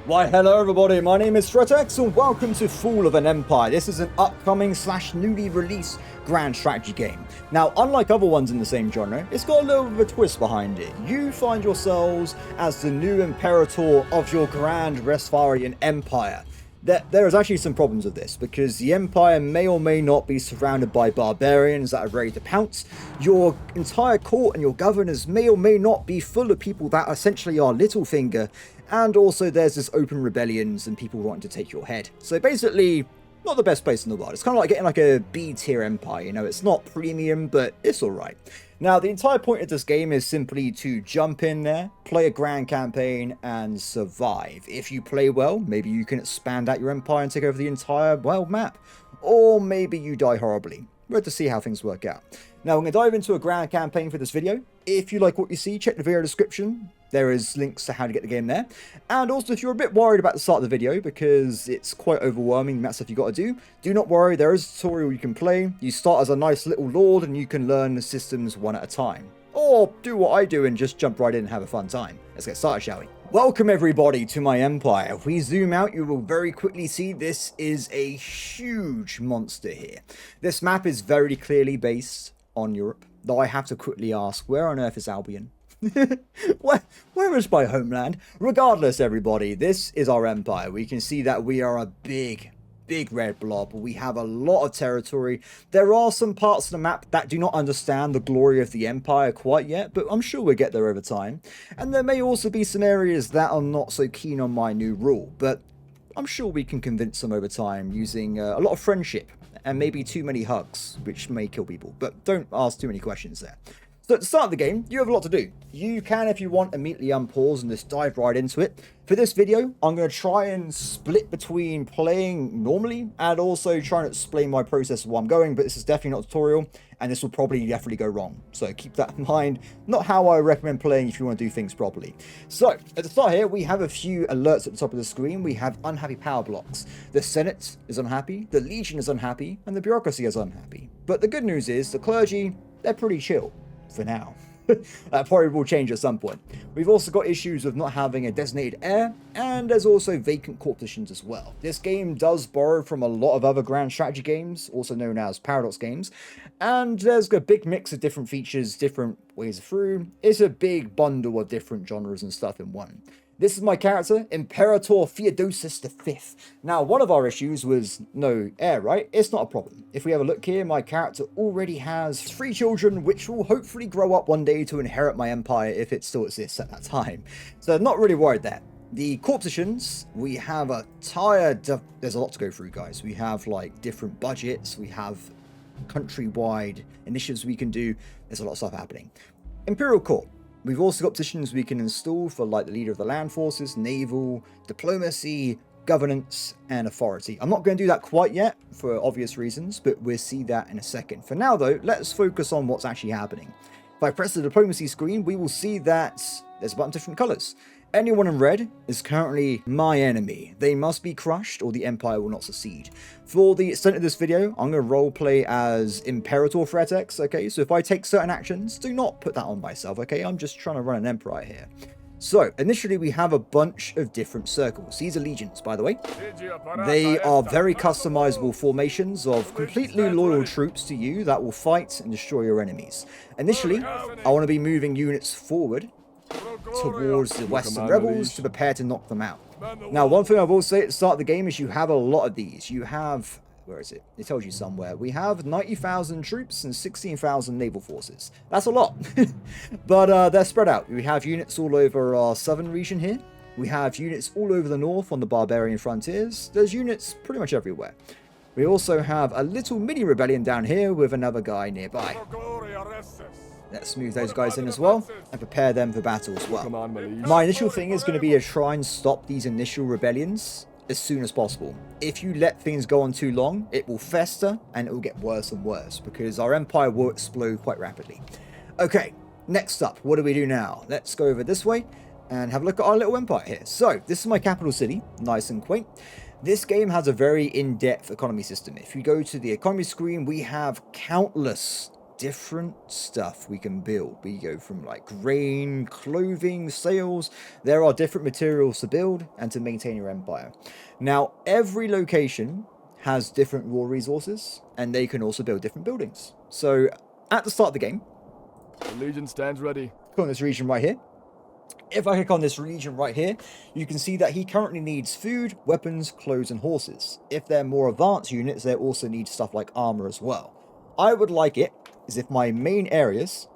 Why hello everybody, my name is Fretex and welcome to Fall of an Empire. This is an upcoming / newly released grand strategy game. Now, unlike other ones in the same genre, it's got a little bit of a twist behind it. You find yourselves as the new Imperator of your grand Westphalian Empire. There is actually some problems with this, because the Empire may or may not be surrounded by barbarians that are ready to pounce. Your entire court and your governors may or may not be full of people that essentially are Littlefinger, and also there's this open rebellions and people wanting to take your head. So basically, not the best place in the world. It's kind of like getting like a B-tier empire, you know, it's not premium, but it's alright. Now, the entire point of this game is simply to jump in there, play a grand campaign, and survive. If you play well, maybe you can expand out your empire and take over the entire world map. Or maybe you die horribly. We'll have to see how things work out. Now, I'm going to dive into a grand campaign for this video. If you like what you see, check the video description. There is links to how to get the game there. And also, if you're a bit worried about the start of the video, because it's quite overwhelming, that's stuff you got to do not worry, there is a tutorial you can play. You start as a nice little lord, and you can learn the systems one at a time. Or do what I do and just jump right in and have a fun time. Let's get started, shall we? Welcome everybody to my empire. If we zoom out, you will very quickly see this is a huge monster here. This map is very clearly based on Europe, though I have to quickly ask, where on earth is Albion? where is my homeland? Regardless, everybody, this is our empire. We can see that we are a big red blob. We have a lot of territory. There are some parts of the map that do not understand the glory of the empire quite yet, but I'm sure we'll get there over time. And there may also be some areas that are not so keen on my new rule, but I'm sure we can convince them over time using a lot of friendship and maybe too many hugs, which may kill people. But don't ask too many questions there. So at the start of the game, you have a lot to do. You can, if you want, immediately unpause and just dive right into it. For this video, I'm going to try and split between playing normally and also trying to explain my process of where I'm going, but this is definitely not a tutorial, and this will probably definitely go wrong. So keep that in mind. Not how I recommend playing if you want to do things properly. So, at the start here, we have a few alerts at the top of the screen. We have unhappy power blocks. The Senate is unhappy, the Legion is unhappy, and the bureaucracy is unhappy. But the good news is, the clergy, they're pretty chill. For now. That probably will change at some point. We've also got issues with not having a designated heir, and there's also vacant court positions as well. This game does borrow from a lot of other grand strategy games, also known as paradox games, and there's a big mix of different features, different ways through. It's a big bundle of different genres and stuff in one. This is my character, Imperator Theodosius V. Now, one of our issues was no heir, right? It's not a problem. If we have a look here, my character already has 3 children, which will hopefully grow up one day to inherit my empire if it still exists at that time. So I'm not really worried there. The court positions, we have there's a lot to go through, guys. We have like different budgets, we have countrywide initiatives we can do. There's a lot of stuff happening. Imperial Court. We've also got positions we can install for like the leader of the land forces, naval, diplomacy, governance, and authority. I'm not going to do that quite yet for obvious reasons, but we'll see that in a second. For now though, let's focus on what's actually happening. If I press the diplomacy screen, we will see that there's a bunch of different colors. Anyone in red is currently my enemy. They must be crushed or the empire will not succeed. For the extent of this video, I'm going to roleplay as Imperator Fretex, okay? So if I take certain actions, do not put that on myself, okay? I'm just trying to run an empire here. So, initially we have a bunch of different circles. These are legions, by the way. They are very customizable formations of completely loyal troops to you that will fight and destroy your enemies. Initially, I want to be moving units forward towards the Western rebels to prepare to knock them out. Now, one thing I will say at the start of the game is you have a lot of these. You have, where is it? It tells you somewhere. We have 90,000 troops and 16,000 naval forces. That's a lot, but they're spread out. We have units all over our southern region here. We have units all over the north on the barbarian frontiers. There's units pretty much everywhere. We also have a little mini rebellion down here with another guy nearby. Let's move those guys in as well and prepare them for battle as well. My initial thing is going to be to try and stop these initial rebellions as soon as possible. If you let things go on too long, it will fester and it will get worse and worse because our empire will explode quite rapidly. Okay, next up, what do we do now? Let's go over this way and have a look at our little empire here. So, this is my capital city, nice and quaint. This game has a very in-depth economy system. If you go to the economy screen, we have countless different stuff we can build. We go from like grain, clothing, sails. There are different materials to build and to maintain your empire. Now, every location has different raw resources, and they can also build different buildings. So at the start of the game, The Legion stands ready. click on this region right here. If I click on this region right here, you can see that he currently needs food, weapons, clothes, and horses. If they're more advanced units, they also need stuff like armor as well. I would like it is if my main areas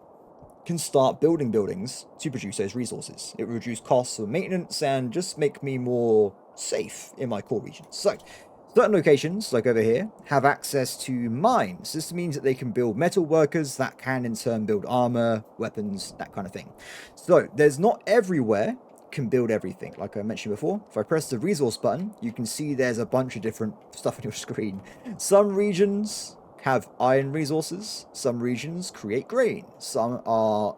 can start building buildings to produce those resources. It will reduce costs for maintenance and just make me more safe in my core regions. So, certain locations, like over here, have access to mines. This means that they can build metal workers that can in turn build armor, weapons, that kind of thing. So, there's not everywhere can build everything. Like I mentioned before, if I press the resource button, you can see there's a bunch of different stuff on your screen. Some regions have iron resources, some regions create grain, some are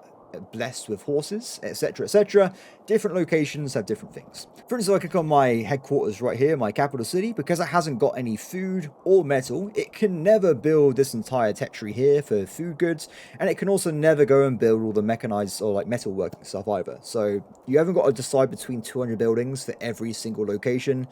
blessed with horses, etc, etc. Different locations have different things. For instance, I click on my headquarters right here, my capital city, because it hasn't got any food or metal, it can never build this entire territory here for food goods, and it can also never go and build all the mechanized or like metalworking stuff either. So you haven't got to decide between 200 buildings for every single location.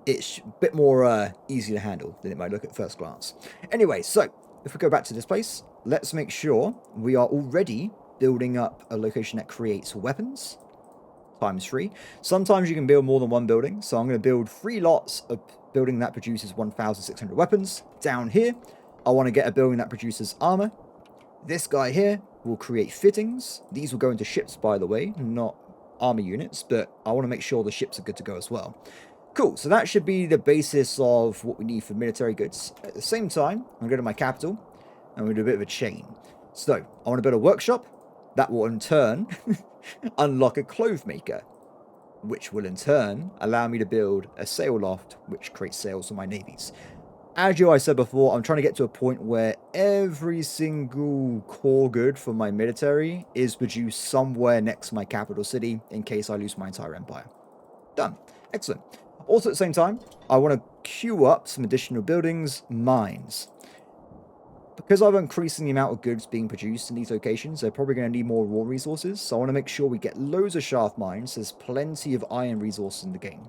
It's a bit more easy to handle than it might look at first glance. Anyway, so if we go back to this place, let's make sure we are already building up a location that creates weapons times 3. Sometimes you can build more than one building, so I'm going to build 3 lots of building that produces 1,600 weapons. Down here, I want to get a building that produces armor. This guy here will create fittings. These will go into ships, by the way, not armor units, but I want to make sure the ships are good to go as well. Cool, so that should be the basis of what we need for military goods. At the same time, I'm going to go to my capital, and I'm going to do a bit of a chain. So, I want to build a workshop. That will in turn unlock a clothes maker, which will in turn allow me to build a sail loft, which creates sails for my navies. As I said before, I'm trying to get to a point where every single core good for my military is produced somewhere next to my capital city in case I lose my entire empire. Done. Excellent. Also at the same time, I want to queue up some additional buildings, mines. Because I've increased the amount of goods being produced in these locations, they're probably going to need more raw resources, so I want to make sure we get loads of shaft mines. There's plenty of iron resources in the game.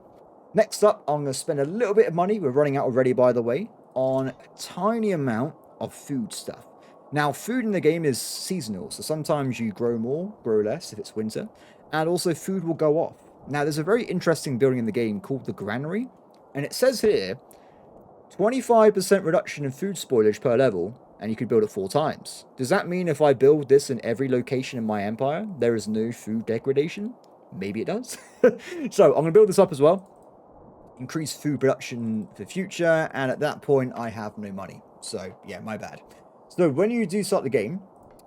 Next up, I'm going to spend a little bit of money, we're running out already by the way, on a tiny amount of food stuff. Now, food in the game is seasonal, so sometimes you grow more, grow less if it's winter, and also food will go off. Now, there's a very interesting building in the game called the Granary, and it says here, 25% reduction in food spoilage per level, and you could build it 4 times. Does that mean if I build this in every location in my empire, there is no food degradation? Maybe it does. So, I'm going to build this up as well. Increase food production for future, and at that point, I have no money. So, yeah, my bad. So, when you do start the game,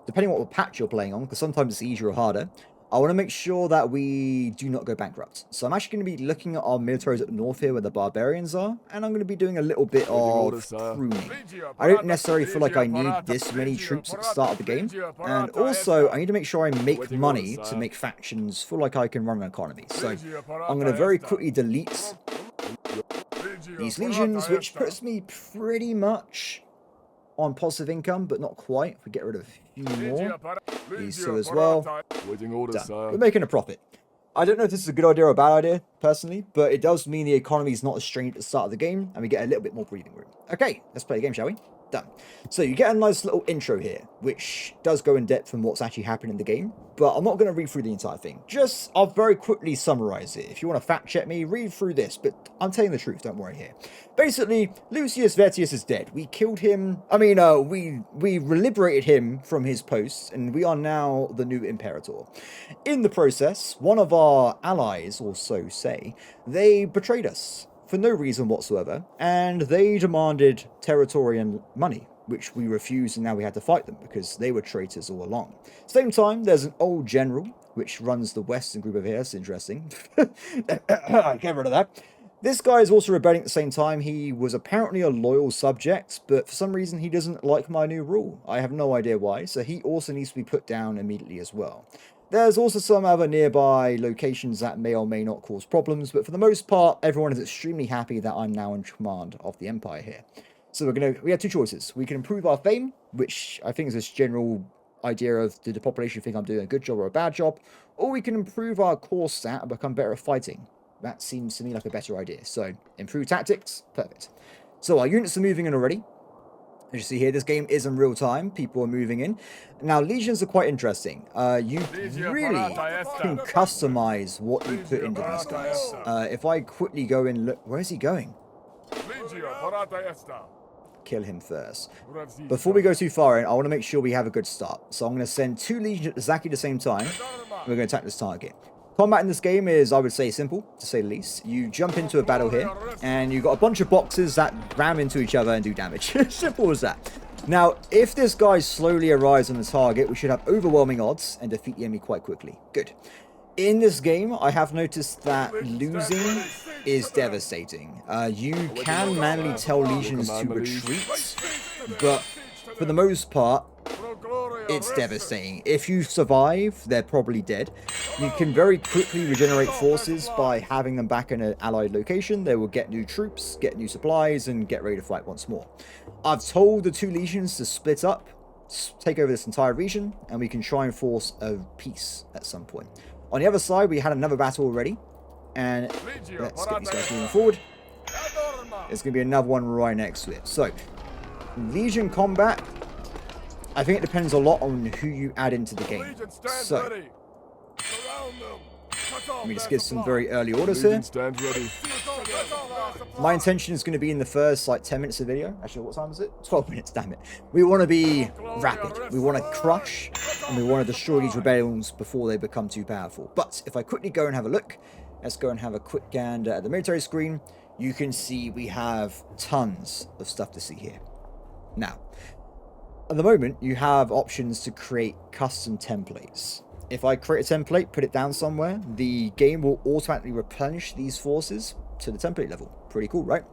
depending on what patch you're playing on, because sometimes it's easier or harder, I want to make sure that we do not go bankrupt. So I'm actually going to be looking at our militaries up north here where the barbarians are, and I'm going to be doing a little bit of pruning. I don't necessarily feel like I need this many troops at the start of the game, and also I need to make sure I make money to make factions feel like I can run an economy. So I'm going to very quickly delete these legions, which puts me pretty much on positive income, but not quite. If we get rid of a few more, these two as well. Done. We're making a profit. I don't know if this is a good idea or a bad idea, personally, but it does mean the economy is not as strained at the start of the game, and we get a little bit more breathing room. Okay, let's play the game, shall we? Done. So you get a nice little intro here, which does go in depth on what's actually happening in the game, but I'm not going to read through the entire thing. I'll very quickly summarize it. If you want to fact check me, read through this, but I'm telling the truth, don't worry here. Basically, Lucius Vettius is dead. We killed him, we liberated him from his posts, and we are now the new Imperator. In the process, one of our allies, or so say, they betrayed us for no reason whatsoever, and they demanded territory and money, which we refused, and now we had to fight them because they were traitors all along. Same time, there's an old general which runs the western group over here. That's interesting. Get rid of that. This guy is also rebelling at the same time. He was apparently a loyal subject, but for some reason he doesn't like my new rule. I have no idea why, so he also needs to be put down immediately as well. There's also some other nearby locations that may or may not cause problems, but for the most part, everyone is extremely happy that I'm now in command of the Empire here. So we have two choices. We can improve our fame, which I think is this general idea of did the population think I'm doing a good job or a bad job, or we can improve our core stat and become better at fighting. That seems to me like a better idea. So improve tactics, perfect. So our units are moving in already. As you see here, this game is in real time. People are moving in. Now, legions are quite interesting. You really can customize what you put into these guys. If I quickly go and look... Where is he going? Kill him first. Before we go too far in, I want to make sure we have a good start. So I'm going to send 2 legions at exactly the same time. We're going to attack this target. Combat in this game is, I would say, simple, to say the least. You jump into a battle here, and you've got a bunch of boxes that ram into each other and do damage. Simple as that. Now, if this guy slowly arrives on the target, we should have overwhelming odds and defeat the enemy quite quickly. Good. In this game, I have noticed that losing is devastating. You can manually tell legions to retreat, but for the most part, it's devastating. If you survive, they're probably dead. You can very quickly regenerate forces by having them back in an allied location. They will get new troops, get new supplies, and get ready to fight once more. I've told the 2 legions to split up, take over this entire region, and we can try and force a peace at some point. On the other side, we had another battle already, and let's get these guys moving forward. There's going to be another one right next to it. So, legion combat, I think it depends a lot on who you add into the game. So, let me just give some very early orders here. My intention is going to be in the first, 10 minutes of the video. Actually, what time is it? 12 minutes, damn it. We want to be rapid. We want to crush, and we want to destroy these rebellions before they become too powerful. But if I quickly go and have a look, let's go and have a quick gander at the military screen. You can see we have tons of stuff to see here. Now, at the moment, you have options to create custom templates. If I create a template, put it down somewhere, the game will automatically replenish these forces to the template level. Pretty cool, right?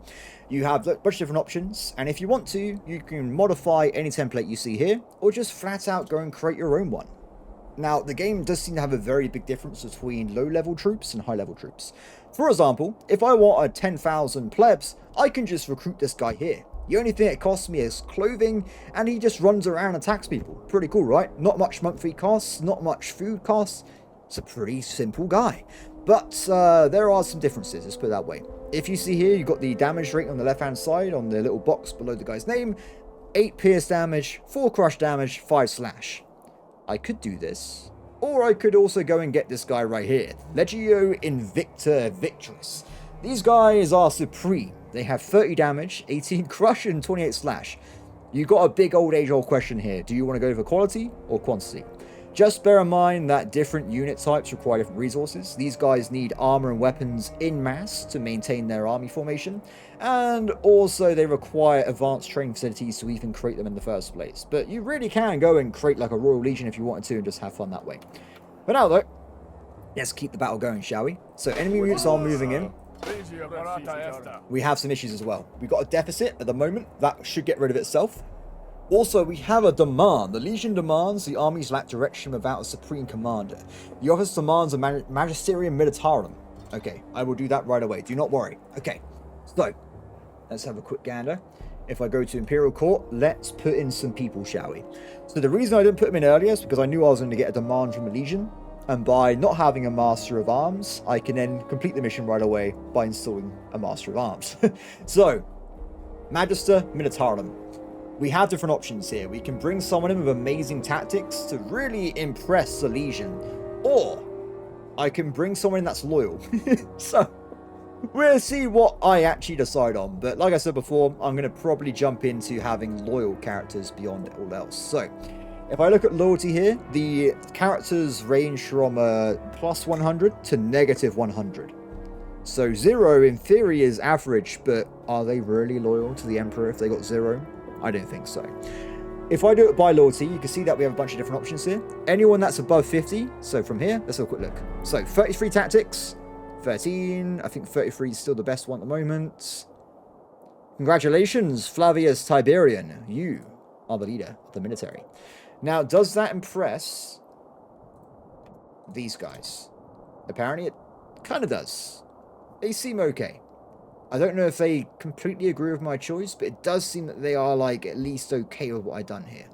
You have a bunch of different options, and if you want to, you can modify any template you see here, or just flat out go and create your own one. Now, the game does seem to have a very big difference between low-level troops and high-level troops. For example, if I want a 10,000 plebs, I can just recruit this guy here. The only thing it costs me is clothing, and he just runs around and attacks people. Pretty cool, right? Not much monthly costs, not much food costs. It's a pretty simple guy. But there are some differences, let's put it that way. If you see here, you've got the damage rate on the left-hand side on the little box below the guy's name. 8 pierce damage, 4 crush damage, 5 slash. I could do this. Or I could also go and get this guy right here. Legio Invicta Victress. These guys are supreme. They have 30 damage, 18 crush, and 28 slash. You've got a big old age-old question here. Do you want to go for quality or quantity? Just bear in mind that different unit types require different resources. These guys need armor and weapons in mass to maintain their army formation. And also they require advanced training facilities to even create them in the first place. But you really can go and create like a Royal Legion if you wanted to and just have fun that way. But now though, let's keep the battle going, shall we? So enemy units are moving in. We have some issues as well. We've got a deficit at the moment. That should get rid of itself. Also, we have a demand. The Legion demands the armies lack direction without a supreme commander. The office demands a magisterium militarum. Okay, I will do that right away. Do not worry. Okay, so let's have a quick gander. If I go to Imperial Court, let's put in some people, shall we? So the reason I didn't put them in earlier is because I knew I was going to get a demand from a Legion. And by not having a Master of Arms, I can then complete the mission right away by installing a Master of Arms. So, Magister Militarum. We have different options here. We can bring someone in with amazing tactics to really impress the Legion. Or, I can bring someone in that's loyal. So, we'll see what I actually decide on. But like I said before, I'm going to probably jump into having loyal characters beyond all else. So, if I look at loyalty here, the characters range from plus 100 to negative 100. So 0 in theory is average, but are they really loyal to the Emperor if they got 0? I don't think so. If I do it by loyalty, you can see that we have a bunch of different options here. Anyone that's above 50, so from here, let's have a quick look. So 33 tactics, 13, I think 33 is still the best one at the moment. Congratulations, Flavius Tiberian, you are the leader of the military. Now, does that impress these guys? Apparently, it kind of does. They seem okay. I don't know if they completely agree with my choice, but it does seem that they are, like, at least okay with what I've done here.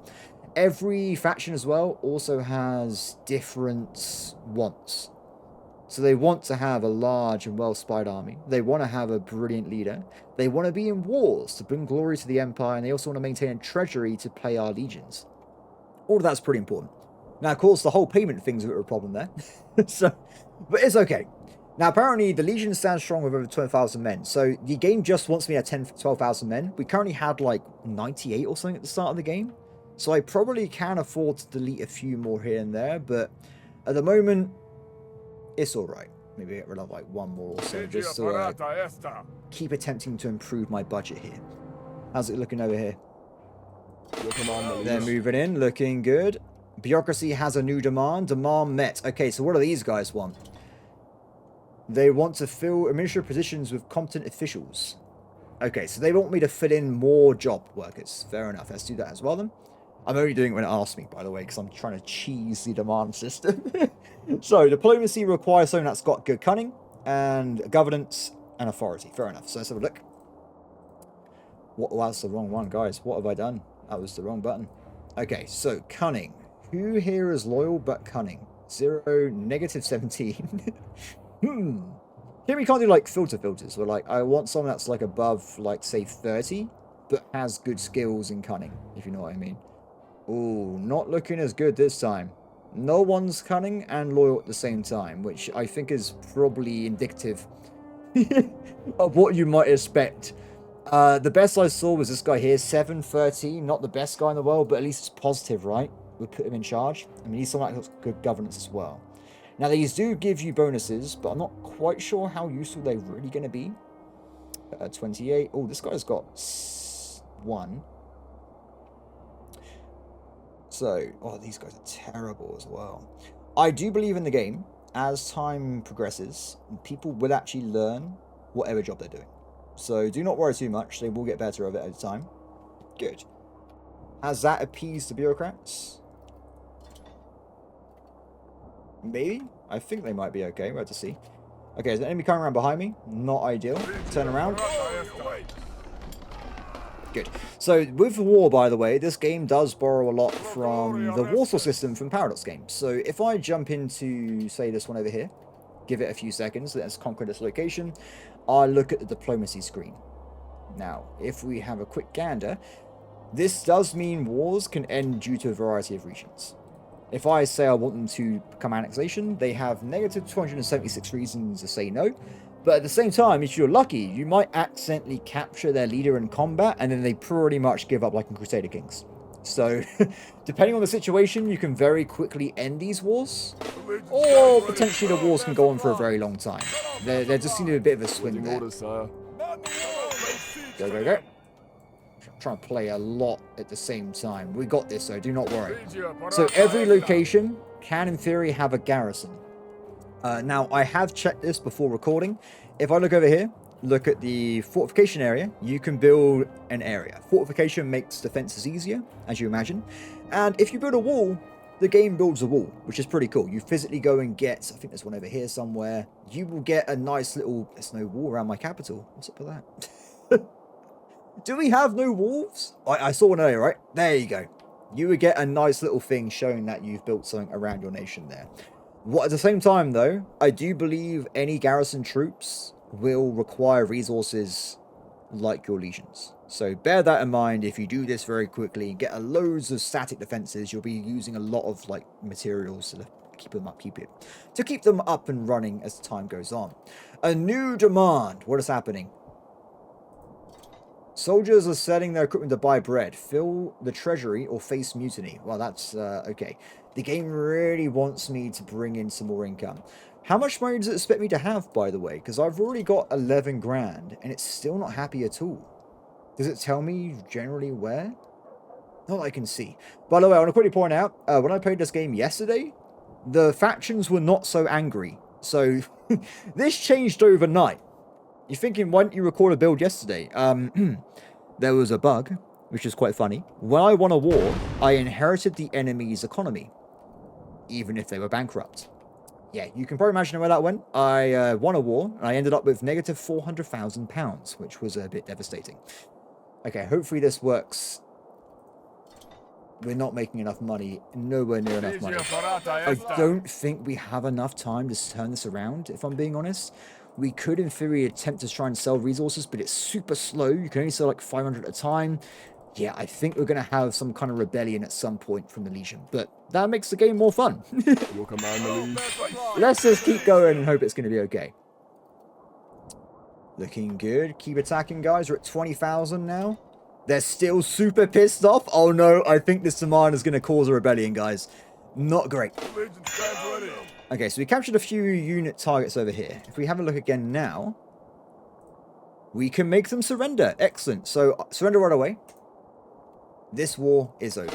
Every faction as well also has different wants. So they want to have a large and well-spied army. They want to have a brilliant leader. They want to be in wars to bring glory to the Empire, and they also want to maintain a treasury to pay our legions. All of that's pretty important. Now, of course, the whole payment thing's a bit of a problem there. But it's okay. Now, apparently, the Legion stands strong with over 12,000 men. So the game just wants me at 12,000 men. We currently had like 98 or something at the start of the game. So I probably can afford to delete a few more here and there. But at the moment, it's all right. Maybe get rid of like one more or so, just to keep attempting to improve my budget here. How's it looking over here? They're moving in, looking good. Bureaucracy has a new demand. Demand met. Okay, so what do these guys want? They want to fill administrative positions with competent officials. Okay, so they want me to fill in more job workers. Fair enough. Let's do that as well then. I'm only doing it when it asks me, by the way, because I'm trying to cheese the demand system. So, diplomacy requires something that's got good cunning, and governance and authority. Fair enough. So, let's have a look. Oh, that's the wrong one, guys. What have I done? That was the wrong button. Okay, so, cunning. Who here is loyal but cunning? 0, negative 17. Here we can't do, like, filters. We're like, I want someone that's, like, above, like, say, 30, but has good skills in cunning, if you know what I mean. Ooh, not looking as good this time. No one's cunning and loyal at the same time, which I think is probably indicative of what you might expect. The best I saw was this guy here, 713. Not the best guy in the world, but at least it's positive, right? We'll put him in charge. I mean, he's someone that has good governance as well. Now, these do give you bonuses, but I'm not quite sure how useful they're really going to be. 28. Oh, this guy's got 1. So, oh, these guys are terrible as well. I do believe in the game, as time progresses, people will actually learn whatever job they're doing. So, do not worry too much. They will get better of it over time. Good. Has that appeased the bureaucrats? Maybe? I think they might be okay. We'll have to see. Okay, is the enemy coming around behind me? Not ideal. Turn around. Good. So, with war, by the way, this game does borrow a lot from the Warsaw system from Paradox games. So, if I jump into, say, this one over here, give it a few seconds, let's conquer this location, I'll look at the diplomacy screen. Now, if we have a quick gander, this does mean wars can end due to a variety of reasons. If I say I want them to become annexation, they have negative 276 reasons to say no. But at the same time, if you're lucky, you might accidentally capture their leader in combat, and then they pretty much give up like in Crusader Kings. So, depending on the situation, you can very quickly end these wars, or potentially the wars can go on for a very long time. There just seems to be a bit of a swing there. Go. I'm trying to play a lot at the same time. We got this, though. Do not worry. So, every location can, in theory, have a garrison. Now, I have checked this before recording. If I look over here, look at the fortification area, you can build an area. Fortification makes defenses easier, as you imagine. And if you build a wall, the game builds a wall, which is pretty cool. You physically go and get, I think there's one over here somewhere. You will get a nice little, there's no wall around my capital. What's up with that? Do we have no walls? I saw one earlier, right? There you go. You would get a nice little thing showing that you've built something around your nation there. At the same time, though, I do believe any garrison troops will require resources like your legions. So bear that in mind. If you do this very quickly and get loads of static defenses, you'll be using a lot of like materials to keep them up and running as time goes on. A new demand. What is happening? Soldiers are selling their equipment to buy bread, fill the treasury, or face mutiny. Well, that's okay. The game really wants me to bring in some more income. How much money does it expect me to have, by the way? Because I've already got 11 grand, and it's still not happy at all. Does it tell me generally where? Not that I can see. By the way, I want to quickly point out, when I played this game yesterday, the factions were not so angry. So, this changed overnight. You're thinking, why didn't you record a build yesterday? There was a bug, which is quite funny. When I won a war, I inherited the enemy's economy, even if they were bankrupt. yeah, you can probably imagine where that went. I won a war, and I ended up with negative £400,000, which was a bit devastating. Okay, hopefully this works. We're not making enough money, nowhere near enough money. I don't think we have enough time to turn this around, if I'm being honest. We could, in theory, attempt to try and sell resources, but it's super slow. You can only sell like 500 at a time. Yeah, I think we're going to have some kind of rebellion at some point from the Legion, but that makes the game more fun. Your command, my liege. Let's just keep going and hope it's going to be okay. Looking good. Keep attacking, guys. We're at 20,000 now. They're still super pissed off. Oh no, I think this demand is going to cause a rebellion, guys. Not great. Legion stands ready. Okay, so we captured a few unit targets over here. If we have a look again now, we can make them surrender. Excellent. So surrender right away. This war is over.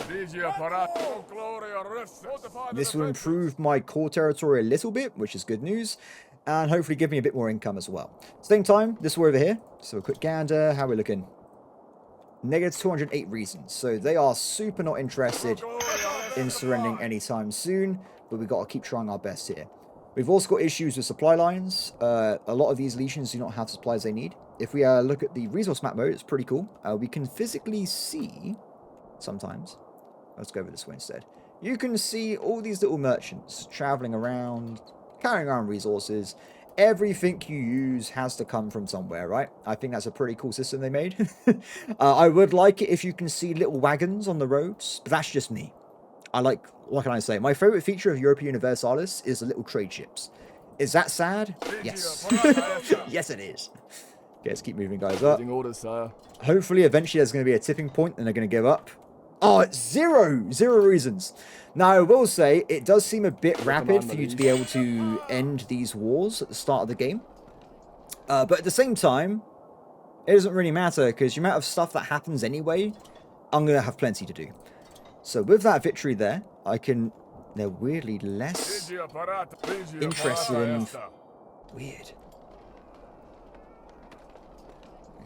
This will improve my core territory a little bit, which is good news, and hopefully give me a bit more income as well. Same time, this war over here. So a quick gander. How are we looking? Negative 208 reasons. So they are super not interested in surrendering anytime soon, but we've got to keep trying our best here. We've also got issues with supply lines. A lot of these legions do not have supplies they need. If we look at the resource map mode, it's pretty cool. We can physically see, sometimes, let's go over this way instead. You can see all these little merchants traveling around, carrying around resources. Everything you use has to come from somewhere, right? I think that's a pretty cool system they made. I would like it if you can see little wagons on the roads, but that's just me. I like, what can I say? My favorite feature of Europa Universalis is the little trade ships. Is that sad? Yes. Yes, it is. Okay, let's keep moving, guys, up. Orders, sire. Hopefully, eventually, there's going to be a tipping point and they're going to give up. Oh, it's zero reasons. Now, I will say, it does seem a bit rapid for you to be able to end these wars at the start of the game. But at the same time, it doesn't really matter, because the amount of stuff that happens anyway, I'm going to have plenty to do. So with that victory there, I can... They're weirdly less interested in... Weird.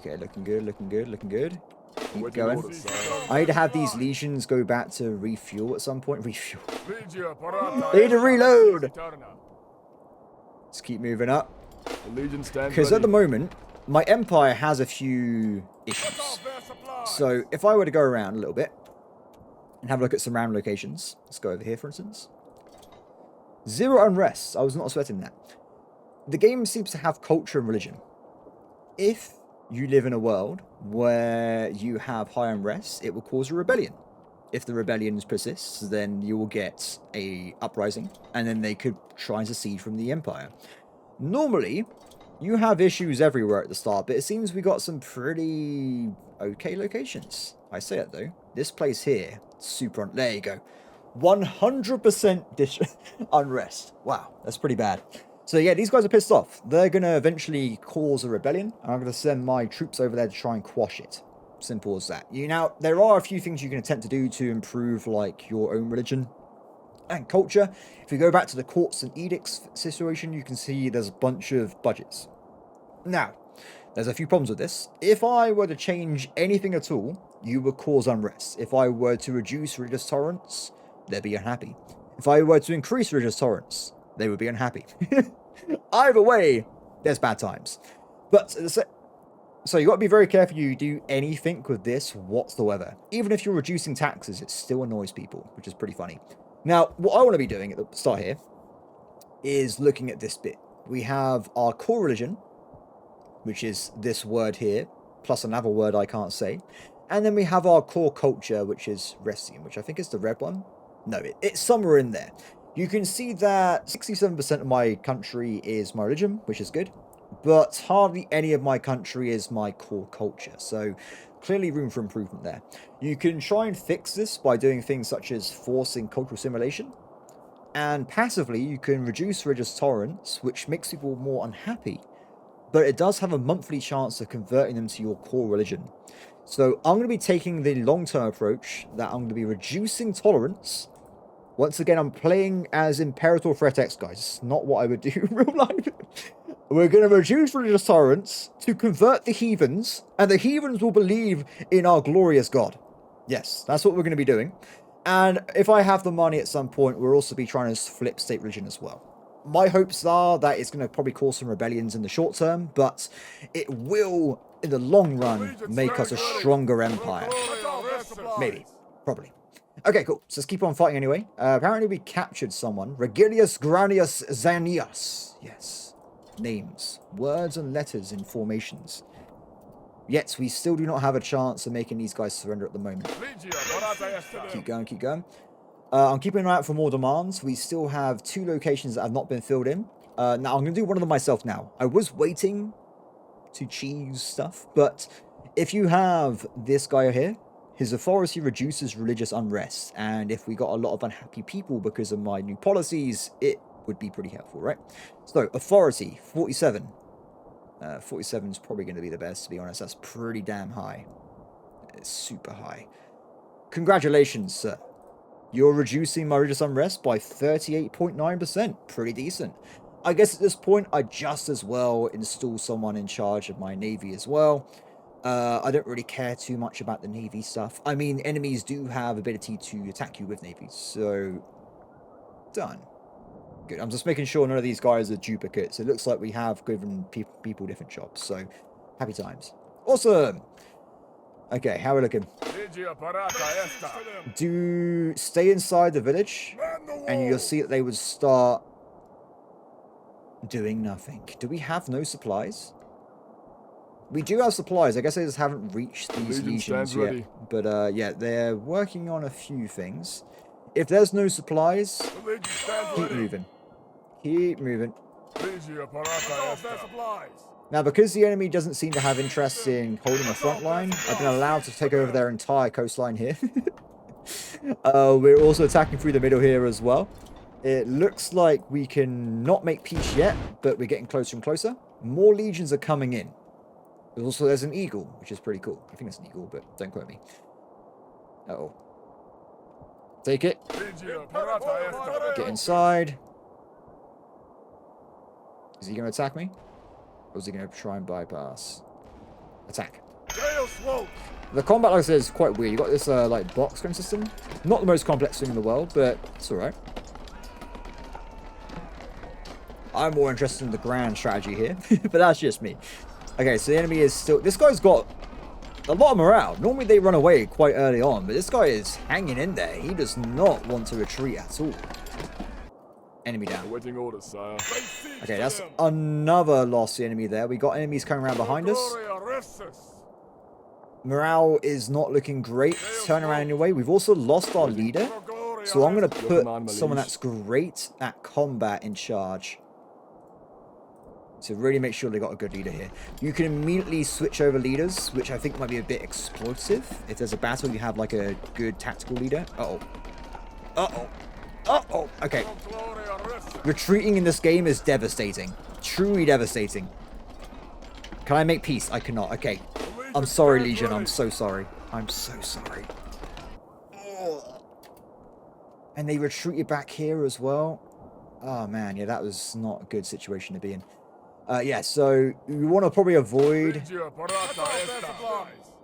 Okay, looking good, looking good, looking good. Keep going. I need to have these legions go back to refuel at some point. Refuel. They need to reload! Let's keep moving up. Because at the moment, my empire has a few issues. So if I were to go around a little bit and have a look at some random locations. Let's go over here, for instance. Zero unrest. I was not expecting that. The game seems to have culture and religion. If you live in a world where you have high unrest, it will cause a rebellion. If the rebellion persists, then you will get a uprising, and then they could try and secede from the empire. Normally, you have issues everywhere at the start, but it seems we got some pretty okay locations. I say it though. This place here, super... There you go. 100% unrest. Wow, that's pretty bad. So yeah, these guys are pissed off. They're going to eventually cause a rebellion, and I'm going to send my troops over there to try and quash it. Simple as that. Now, there are a few things you can attempt to do to improve, like, your own religion and culture. If you go back to the courts and edicts situation, you can see there's a bunch of budgets. Now, there's a few problems with this. If I were to change anything at all, you would cause unrest. If I were to reduce religious tolerance, they'd be unhappy. If I were to increase religious tolerance, they would be unhappy. Either way, there's bad times. But, so you got to be very careful you do anything with this whatsoever. Even if you're reducing taxes, it still annoys people, which is pretty funny. Now, what I want to be doing at the start here is looking at this bit. We have our core religion, which is this word here, plus another word I can't say. And then we have our core culture, which is Resium, which I think is the red one. No, it's somewhere in there. You can see that 67% of my country is my religion, which is good. But hardly any of my country is my core culture. So clearly room for improvement there. You can try and fix this by doing things such as forcing cultural assimilation. And passively, you can reduce religious tolerance, which makes people more unhappy. But it does have a monthly chance of converting them to your core religion. So I'm going to be taking the long-term approach that I'm going to be reducing tolerance. Once again, I'm playing as Imperator Fretex, guys. It's not what I would do in real life. We're going to reduce religious tolerance to convert the heathens, and the heathens will believe in our glorious God. Yes, that's what we're going to be doing. And if I have the money at some point, we'll also be trying to flip state religion as well. My hopes are that it's going to probably cause some rebellions in the short term, but it will, in the long run, make us a stronger empire. Maybe. Probably. Okay, cool. So let's keep on fighting anyway. Apparently we captured someone. Regilius Granius Zanius. Yes. Names. Words and letters in formations. Yet we still do not have a chance of making these guys surrender at the moment. Keep going, keep going. I'm keeping an eye out for more demands. We still have 2 locations that have not been filled in. Now, I'm going to do one of them myself now. I was waiting to choose stuff, but if you have this guy here, his authority reduces religious unrest, and if we got a lot of unhappy people because of my new policies, it would be pretty helpful, right? So, authority, 47. 47 is probably going to be the best, to be honest. That's pretty damn high. It's super high. Congratulations, sir. You're reducing my religious unrest by 38.9%. Pretty decent. I guess at this point, I'd just as well install someone in charge of my navy as well. I don't really care too much about the navy stuff. I mean, enemies do have ability to attack you with navies, so done. Good. I'm just making sure none of these guys are duplicates. It looks like we have given people different jobs, so happy times. Awesome. Okay, how are we looking? Do stay inside the village, and you'll see that they would start doing nothing. Do we have no supplies? We do have supplies. I guess they just haven't reached these legions yet. But yeah, they're working on a few things. If there's no supplies, keep moving. Keep moving. Now, because the enemy doesn't seem to have interest in holding a front line, I've been allowed to take over their entire coastline here. We're also attacking through the middle here as well. It looks like we can not make peace yet, but we're getting closer and closer. More legions are coming in. Also, there's an eagle, which is pretty cool. I think it's an eagle, but don't quote me. Uh-oh. Take it. Get inside. Is he going to attack me? Or is he going to try and bypass? Attack. The combat, like I said, is quite weird. You've got this, like, box gun system. Not the most complex thing in the world, but it's alright. I'm more interested in the grand strategy here, but that's just me. Okay, so the enemy is still... This guy's got a lot of morale. Normally they run away quite early on, but this guy is hanging in there. He does not want to retreat at all. Enemy down. Awaiting orders, sire. Okay, that's another lost enemy there. We got enemies coming around behind us. Morale is not looking great. Turn around anyway. We've also lost our leader. So I'm going to put someone that's great at combat in charge. To really make sure they got a good leader here. You can immediately switch over leaders, which I think might be a bit explosive. If there's a battle, you have like a good tactical leader. Uh-oh. Uh-oh. Uh-oh. Okay. Retreating in this game is devastating. Truly devastating. Can I make peace? I cannot. Okay. I'm sorry, Legion. I'm so sorry. I'm so sorry. Oh. And they retreated back here as well. Oh, man. Yeah, that was not a good situation to be in. Yeah, so you want to probably avoid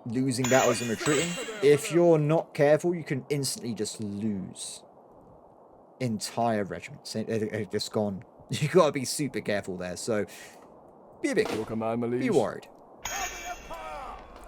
losing battles and retreating. If you're not careful, you can instantly just lose entire regiments. They're just gone. You got to be super careful there. So be a bit cool. Be worried.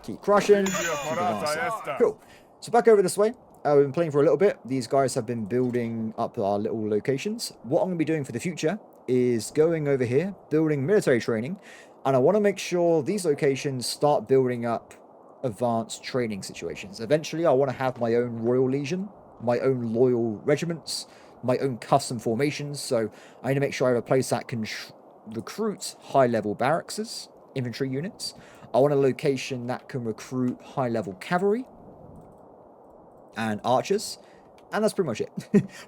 Keep crushing. Keep advancing. Cool. So back over this way. We've been playing for a little bit. These guys have been building up our little locations. What I'm going to be doing for the future is going over here, building military training, and I want to make sure these locations start building up advanced training situations. Eventually, I want to have my own Royal Legion, my own loyal regiments, my own custom formations, so I need to make sure I have a place that can recruit high-level barracks, infantry units. I want a location that can recruit high-level cavalry and archers. And that's pretty much it.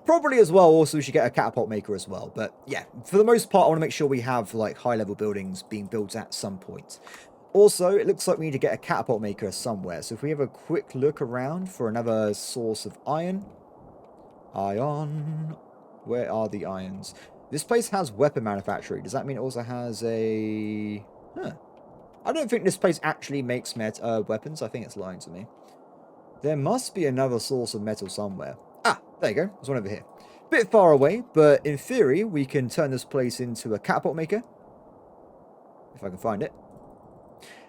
Probably as well, also we should get a catapult maker as well. But yeah, for the most part, I want to make sure we have like high-level buildings being built at some point. Also, it looks like we need to get a catapult maker somewhere. So if we have a quick look around for another source of iron. Iron. Where are the irons? This place has weapon manufacturing. Does that mean it also has a... Huh. I don't think this place actually makes weapons. I think it's lying to me. There must be another source of metal somewhere. Ah, there you go. There's one over here. Bit far away, but in theory, we can turn this place into a catapult maker. If I can find it.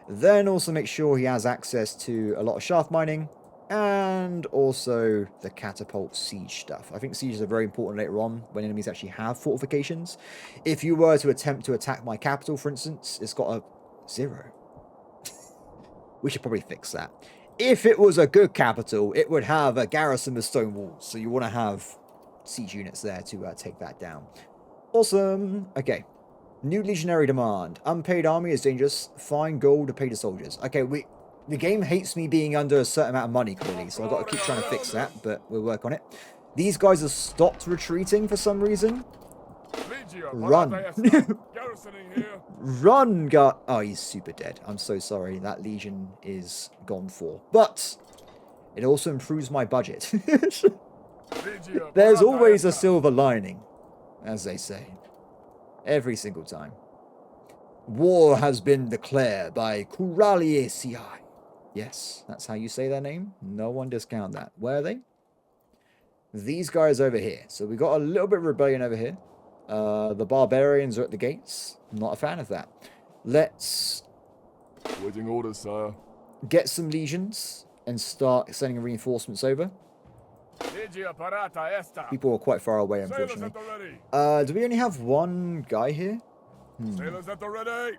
Then also make sure he has access to a lot of shaft mining. And also the catapult siege stuff. I think sieges are very important later on when enemies actually have fortifications. If you were to attempt to attack my capital, for instance, it's got a 0. We should probably fix that. If it was a good capital, it would have a garrison with stone walls. So you want to have siege units there to take that down. Awesome. Okay. New legionary demand. Unpaid army is dangerous. Find gold to pay the soldiers. Okay, the game hates me being under a certain amount of money, clearly. So I've got to keep trying to fix that, but we'll work on it. These guys have stopped retreating for some reason. Run. Run, guy. Oh, he's super dead. I'm so sorry. That legion is gone for. But it also improves my budget. There's always a silver lining, as they say. Every single time. War has been declared by Crumbling. Yes, that's how you say their name. No one discount that. Where are they? These guys over here. So we got a little bit of rebellion over here. The barbarians are at the gates. Not a fan of that. Let's Waiting orders, sire. get some legions and start sending reinforcements over. People are quite far away, unfortunately. Do we only have one guy here? Sailors at the ready.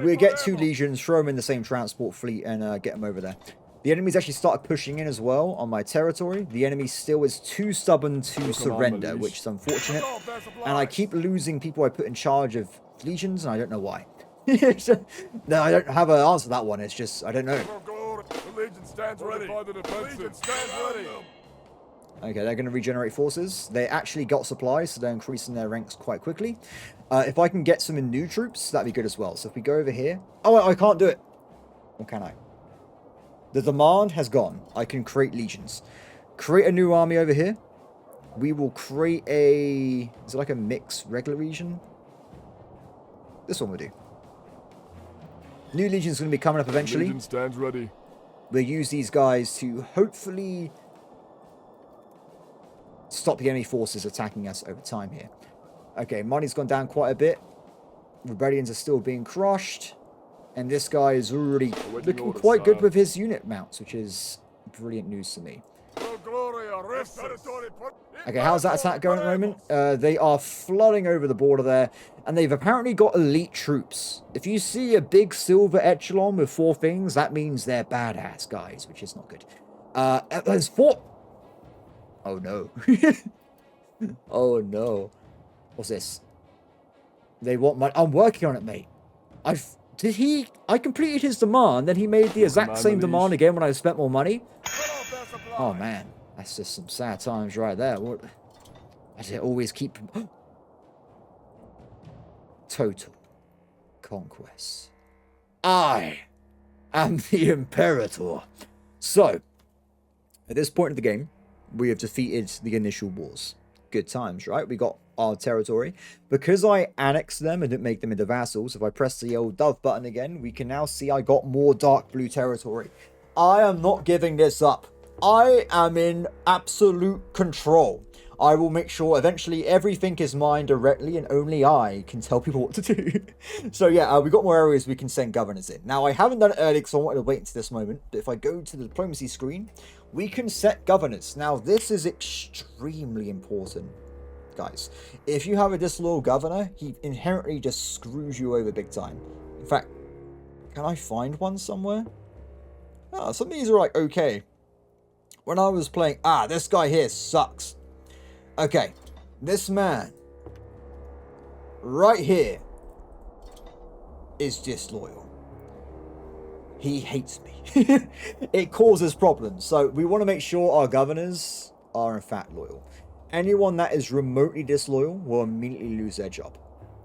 We'll get 2 legions, throw them in the same transport fleet, and get them over there. The enemies actually started pushing in as well on my territory. The enemy still is too stubborn to surrender, which is unfortunate. And I keep losing people I put in charge of legions, and I don't know why. No, I don't have an answer to that one. It's just, I don't know. The legion stands ready. Legion stands ready. Okay, they're going to regenerate forces. They actually got supplies, so they're increasing their ranks quite quickly. If I can get some new troops, that'd be good as well. So if we go over here... Oh, I can't do it. Or can I? The demand has gone. I can create legions. Create a new army over here. We will create a... Is it like a mixed regular legion? This one will do. New legion's going to be coming up eventually. Legion stands ready. We'll use these guys to hopefully stop the enemy forces attacking us over time here. Okay, money's gone down quite a bit. Rebellions are still being crushed. And this guy is already looking quite good with his unit mounts, which is brilliant news to me. Okay, how's that attack going at the moment? They are flooding over the border there, and they've apparently got elite troops. If you see a big silver echelon with 4 things, that means they're badass guys, which is not good. There's 4... Oh no. Oh no. What's this? They want my... I'm working on it, mate. I completed his demand, then he made the exact same demand again when I spent more money. Oh man. That's just some sad times right there. What? I did always keep... Total conquest. I am the Imperator. So, at this point of the game, we have defeated the initial wars. Good times, right? We got our territory. Because I annexed them and didn't make them into vassals, if I press the old dove button again, we can now see I got more dark blue territory. I am not giving this up. I am in absolute control. I will make sure eventually everything is mine directly and only I can tell people what to do. So yeah, we got more areas we can send governors in. Now I haven't done it early because I wanted to wait until this moment, but if I go to the diplomacy screen, we can set governors. Now this is extremely important, guys. If you have a disloyal governor, he inherently just screws you over big time. In fact, can I find one somewhere? Ah, some of these are like okay. When I was playing, this guy here sucks. Okay, this man right here is disloyal. He hates me. It causes problems. So we want to make sure our governors are in fact loyal. Anyone that is remotely disloyal will immediately lose their job.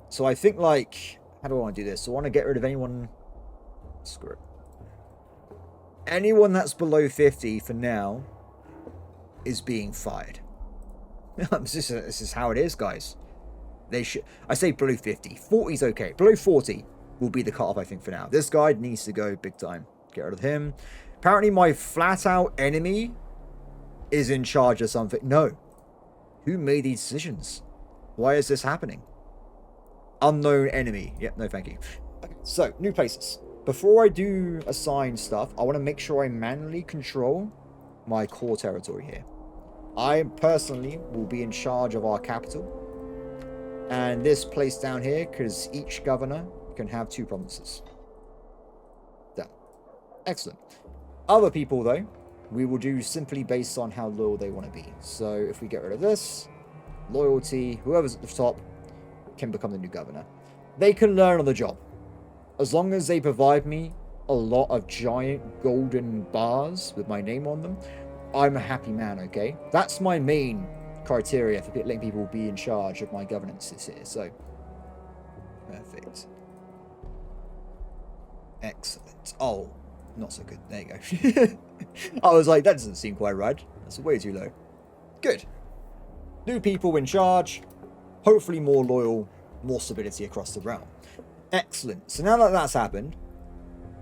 So I think like, how do I want to do this? I want to get rid of anyone. Screw it. Anyone that's below 50 for now is being fired. This is how it is, guys. They should. I say below 50. 40 is okay. Below 40 will be the cutoff, I think, for now. This guy needs to go big time. Get rid of him. Apparently, my flat-out enemy is in charge of something. No. Who made these decisions? Why is this happening? Unknown enemy. Yep, no thank you. Okay, so, new places. Before I do assign stuff, I want to make sure I manually control my core territory here. I personally will be in charge of our capital. And this place down here, because each governor can have 2 provinces. Done. Excellent. Other people, though, we will do simply based on how loyal they want to be. So if we get rid of this, loyalty, whoever's at the top can become the new governor. They can learn on the job. As long as they provide me a lot of giant golden bars with my name on them, I'm a happy man, okay? That's my main criteria for letting people be in charge of my governances here. So, perfect. Excellent. Oh, not so good. There you go. I was like, that doesn't seem quite right. That's way too low. Good. New people in charge. Hopefully more loyal, more stability across the realm. Excellent. So now that that's happened,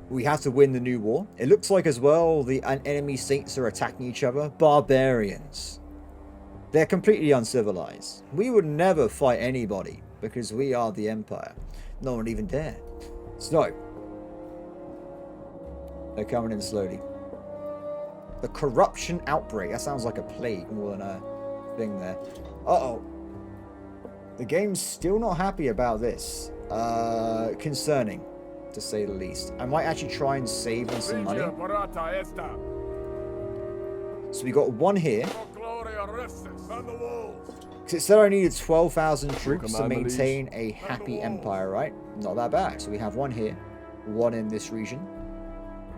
we have to win the new war. It looks like as well the enemy states are attacking each other. Barbarians. They're completely uncivilized. We would never fight anybody because we are the Empire. No one even dare. So, they're coming in slowly. The corruption outbreak. That sounds like a plague more than a thing there. Uh-oh. The game's still not happy about this. Concerning, to say the least. I might actually try and save on some money. So we got 1 here. Because it said I needed 12,000 troops to maintain a happy empire, right? Not that bad. So we have 1 here. 1 in this region.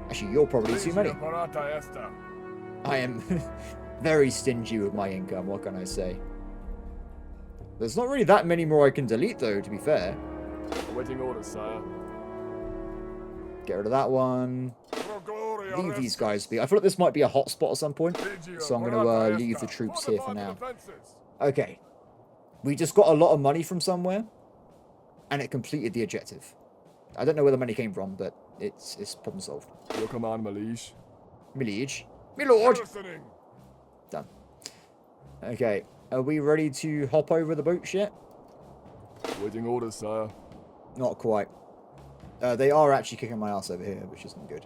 Actually, you're probably too many. I am very stingy with my income, what can I say? There's not really that many more I can delete, though, to be fair. Awaiting orders, sire. Get rid of that one. Leave these guys be. I feel like this might be a hotspot at some point, so I'm going to leave the troops here for now. Okay. We just got a lot of money from somewhere, and it completed the objective. I don't know where the money came from, but it's problem solved. Your command, my liege. My liege. My lord. Done. Okay. Are we ready to hop over the boats yet? Waiting orders, sire. Not quite. They are actually kicking my ass over here, which isn't good.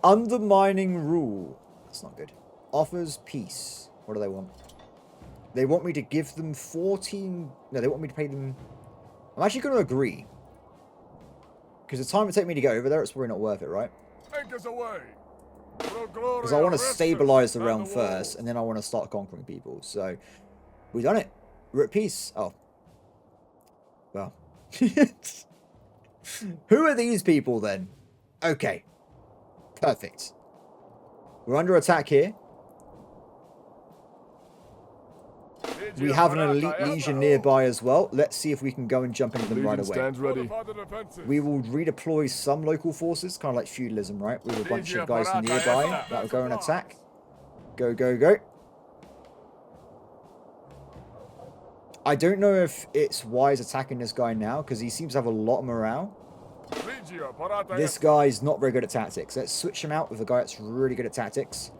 Undermining rule. That's not good. Offers peace. What do they want? They want me to give them 14... No, they want me to pay them... I'm actually going to agree. Because the time it take me to get over there, it's probably not worth it, right? Anchors away. Because I want to stabilize the realm first, and then I want to start conquering people. So, we've done it. We're at peace. Oh. Well. Who are these people, then? Okay. Perfect. We're under attack here. We have an elite legion nearby as well. Let's see if we can go and jump into them right away. We will redeploy some local forces, kind of like feudalism, right? With a bunch of guys nearby that will go and attack. Go, go, go. I don't know if it's wise attacking this guy now, because he seems to have a lot of morale. This guy's not very good at tactics. Let's switch him out with a guy that's really good at tactics.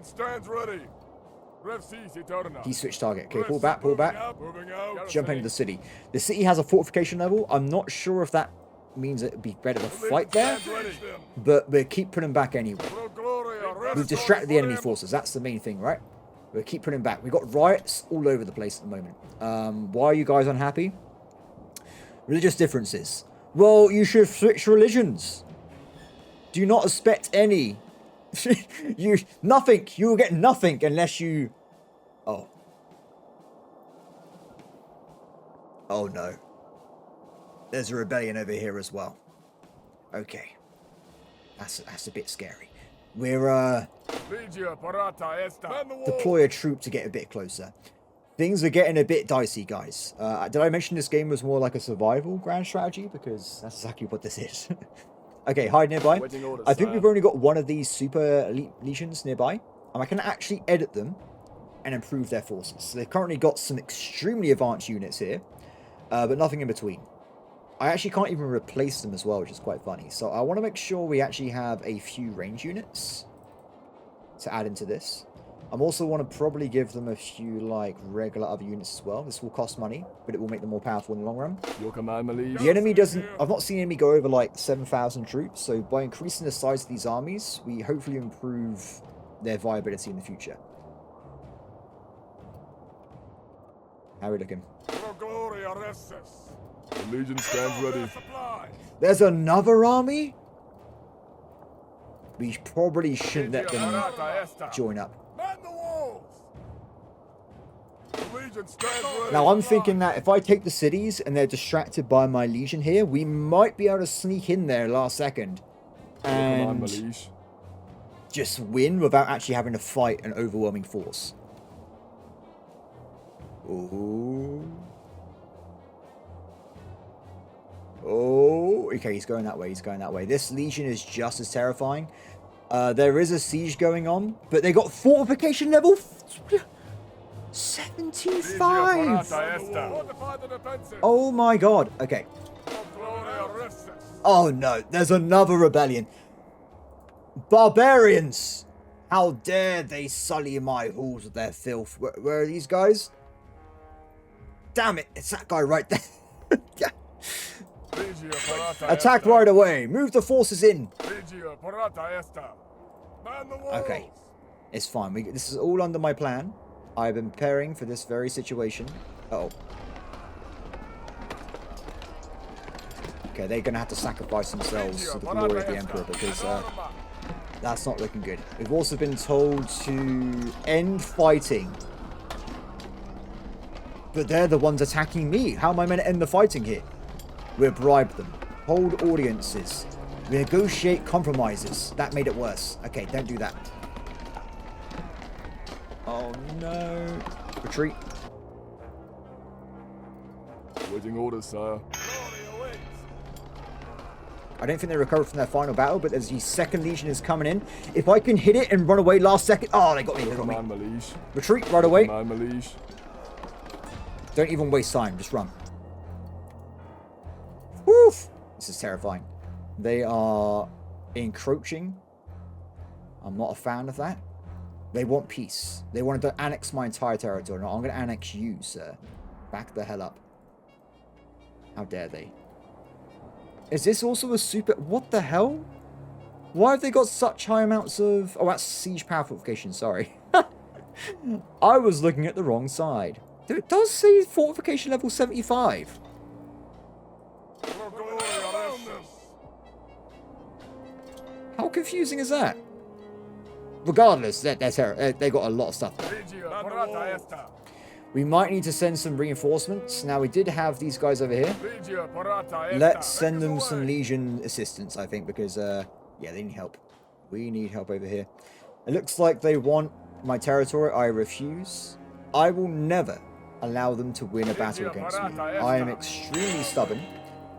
Stands ready. He switched target. Okay, pull back, pull back. Jump into the city. The city has a fortification level. I'm not sure if that means it'd be better to fight there, but we keep putting back anyway. We've distracted the enemy forces. That's the main thing, right? We'll keep putting back. We've got riots all over the place at the moment. Why are you guys unhappy? Religious differences. Well, you should switch religions. Do not expect any. Nothing. You will get nothing unless you... Oh. Oh no. There's a rebellion over here as well. Okay. That's a bit scary. We're, deploy a troop to get a bit closer. Things are getting a bit dicey, guys. Did I mention this game was more like a survival grand strategy? Because that's exactly what this is. Okay, hide nearby. I think we've only got 1 of these super elite legions nearby. And I can actually edit them and improve their forces. So they've currently got some extremely advanced units here. But nothing in between. I actually can't even replace them as well, which is quite funny. So I want to make sure we actually have a few range units to add into this. I also want to probably give them a few, like, regular other units as well. This will cost money, but it will make them more powerful in the long run. Your command, my liege. The enemy doesn't... I've not seen enemy go over, like, 7,000 troops, so by increasing the size of these armies, we hopefully improve their viability in the future. How are we looking? The Legion stands ready. There's another army? We probably shouldn't let them join up. Now, I'm thinking that if I take the cities and they're distracted by my Legion here, we might be able to sneak in there last second and just win without actually having to fight an overwhelming force. Ooh. Oh, okay, he's going that way, he's going that way. This Legion is just as terrifying. There is a siege going on, but they got fortification level 75! Oh my god, okay. Oh no, there's another rebellion. Barbarians! How dare they sully my halls with their filth. Where are these guys? Damn it, it's that guy right there. Attack right away. Move the forces in. Okay. It's fine. This is all under my plan. I've been preparing for this very situation. Uh-oh. Okay, they're going to have to sacrifice themselves to the glory of the Emperor because that's not looking good. We've also been told to end fighting. But they're the ones attacking me. How am I meant to end the fighting here? We'll bribe them. Hold audiences. Negotiate compromises. That made it worse. Okay, don't do that. Oh no. Retreat. Waiting orders, sire. I don't think they recovered from their final battle, but as the second Legion is coming in, if I can hit it and run away last second... Oh, they got me. They got me. Retreat right away. Don't even waste time. Just run. Woof! This is terrifying. They are encroaching. I'm not a fan of that. They want peace. They wanted to annex my entire territory. No, I'm going to annex you, sir. Back the hell up. How dare they? Is this also a super... What the hell? Why have they got such high amounts of... Oh, that's siege power fortification. Sorry. I was looking at the wrong side. It does say fortification level 75. How confusing is that? Regardless, they got a lot of stuff. We might need to send some reinforcements. Now, we did have these guys over here. Let's send them some Legion assistance, I think, because, yeah, they need help. We need help over here. It looks like they want my territory. I refuse. I will never allow them to win a battle against me. I am extremely stubborn,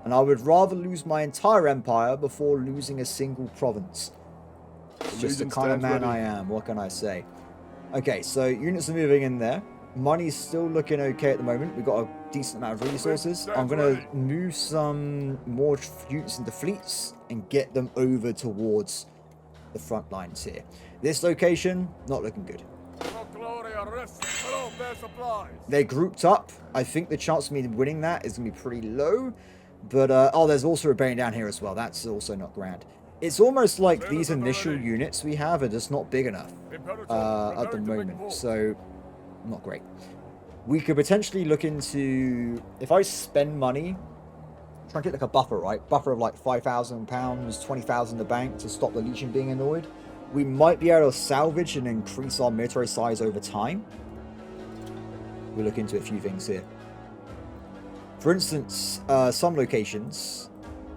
and I would rather lose my entire empire before losing a single province. It's just the kind of man I am. What can I say? Okay, so units are moving in there. Money's still looking okay at the moment. We've got a decent amount of resources. I'm going to move some more units into fleets and get them over towards the front lines here. This location, not looking good. They're grouped up. I think the chance of me winning that is going to be pretty low. But, oh, there's also a rebellion down here as well. That's also not grand. It's almost like these initial units we have are just not big enough at the moment. So, not great. We could potentially look into... If I spend money, try and get like a buffer, right? Buffer of like £5,000, 20,000 in the bank to stop the Legion being annoyed. We might be able to salvage and increase our military size over time. We'll look into a few things here. For instance, some locations,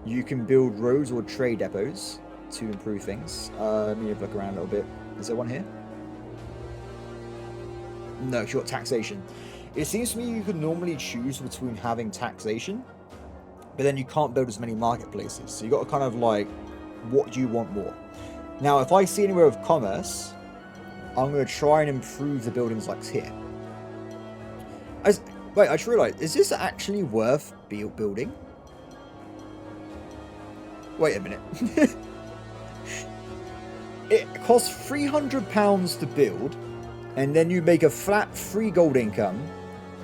you can build roads or trade depots to improve things. Let me have a look around a little bit. Is there one here? No, short taxation. It seems to me you could normally choose between having taxation, but then you can't build as many marketplaces. So you got to kind of like, what do you want more? Now, if I see anywhere with commerce, I'm going to try and improve the buildings like here. Wait, I just realized, is this actually worth building? Wait a minute. It costs £300 to build, and then you make a flat 3 gold income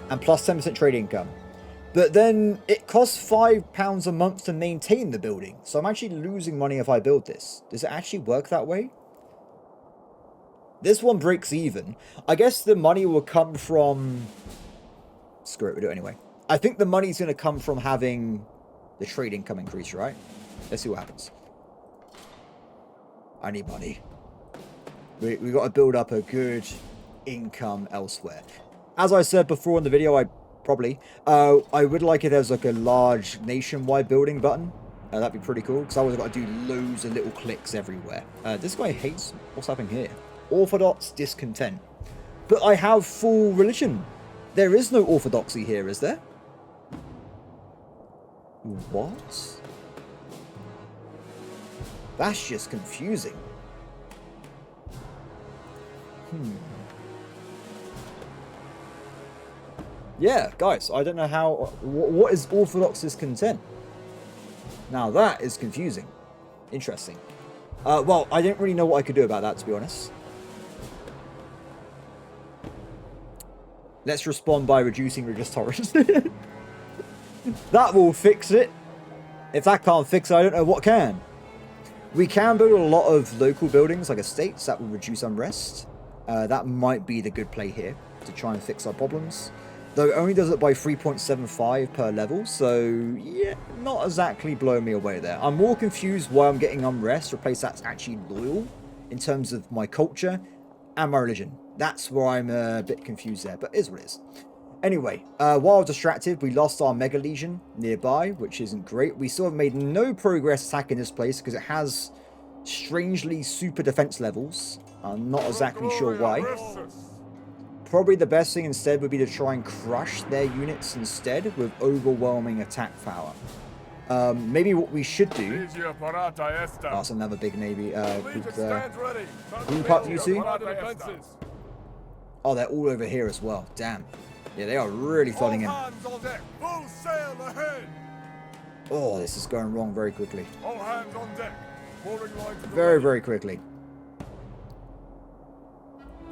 and plus 10% trade income. But then it costs £5 a month to maintain the building. So I'm actually losing money if I build this. Does it actually work that way? This one breaks even. I guess the money will come from... Screw it, we'll do it anyway. I think the money's going to come from having the trade income increase, right? Let's see what happens. I need money. We got to build up a good income elsewhere. As I said before in the video, I would like if there's like a large nationwide building button. That'd be pretty cool, because I always got to do loads of little clicks everywhere. This guy hates... What's happening here? Orthodox discontent. But I have full religion. There is no orthodoxy here, is there? What? That's just confusing. Yeah, guys, I don't know how... What is orthodox discontent? Now that is confusing. Interesting. Well, I don't really know what I could do about that, to be honest. Let's respond by reducing religious tolerance. That will fix it. If that can't fix it, I don't know what can. We can build a lot of local buildings, like estates, that will reduce unrest. That might be the good play here, to try and fix our problems. Though it only does it by 3.75 per level, so yeah, not exactly blowing me away there. I'm more confused why I'm getting unrest, replace that's actually loyal, in terms of my culture and my religion. That's where I'm a bit confused there, but it is what it is. Anyway, while distracted, we lost our Mega Legion nearby, which isn't great. We still have made no progress attacking this place, because it has strangely super defense levels. I'm not exactly sure why. Probably the best thing instead would be to try and crush their units instead with overwhelming attack power. Maybe what we should do... Oh, that's another big navy group there. Group up, you two. Oh, they're all over here as well. Damn. Yeah, they are really flooding in. Oh, this is going wrong very quickly. Very, very quickly.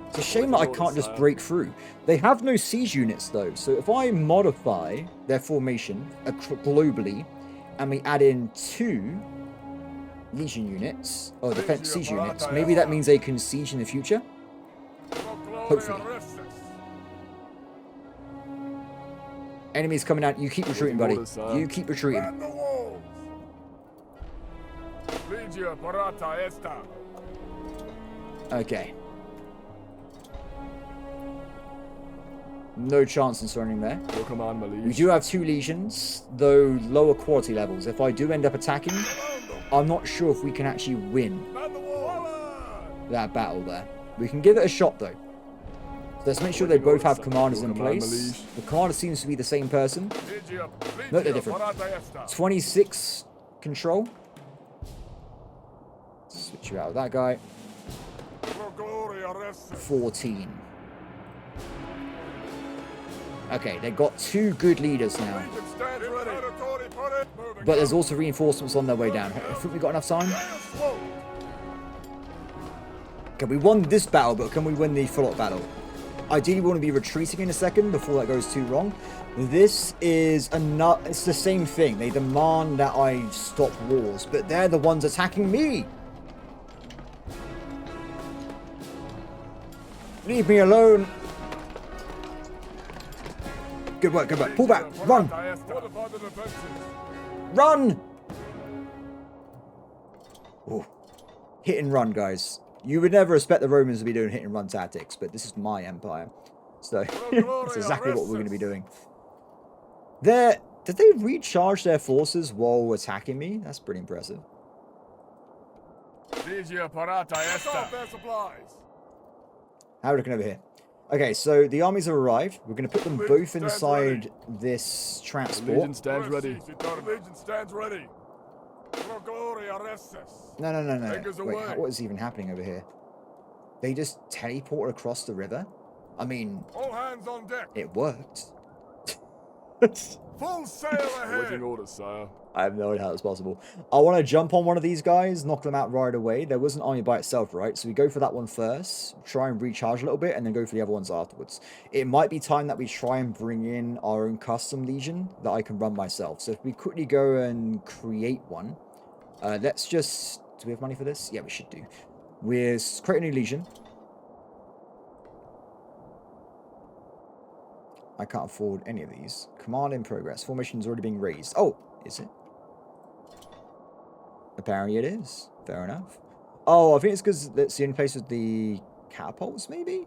It's a shame that I can't just break through. They have no siege units though, so if I modify their formation globally, and we add in 2 legion units, or defense siege units, maybe that means they can siege in the future? Hopefully. Enemies coming out. You keep retreating, buddy. You keep retreating. Okay. No chance in surrendering there. Your command, my liege. We do have 2 legions, though lower quality levels. If I do end up attacking, I'm not sure if we can actually win that battle there. We can give it a shot, though. So let's make sure they both have commanders in place. The commander seems to be the same person. No, they're different. 26 control. Switch you out with that guy. 14. Okay, they've got 2 good leaders now. But there's also reinforcements on their way down. I think we've got enough time. Okay, we won this battle, but can we win the follow-up battle? Ideally, we want to be retreating in a second before that goes too wrong. This is it's the same thing. They demand that I stop wars, but they're the ones attacking me. Leave me alone. Good work, good work. Pull back. Run. Run. Oh. Hit and run, guys. You would never expect the Romans to be doing hit and run tactics, but this is my empire. So, that's exactly what we're going to be doing. Did they recharge their forces while attacking me? That's pretty impressive. How are we looking over here? Okay, so the armies have arrived. We're going to put them both inside this transport. Legion stands ready. Legion stands ready. No. Wait, what is even happening over here? They just teleport across the river? I mean, all hands on deck. It worked. Full sail ahead. Awaiting orders, sire. I have no idea how that's possible. I want to jump on one of these guys, knock them out right away. There was an army by itself, right? So we go for that one first, try and recharge a little bit, and then go for the other ones afterwards. It might be time that we try and bring in our own custom legion that I can run myself. So if we quickly go and create one, let's just... Do we have money for this? Yeah, we should do. We're creating a new legion. I can't afford any of these. Command in progress. Formation's already being raised. Oh, is it? Apparently it is. Fair enough. Oh, I think it's because that's the only place with the catapults, maybe?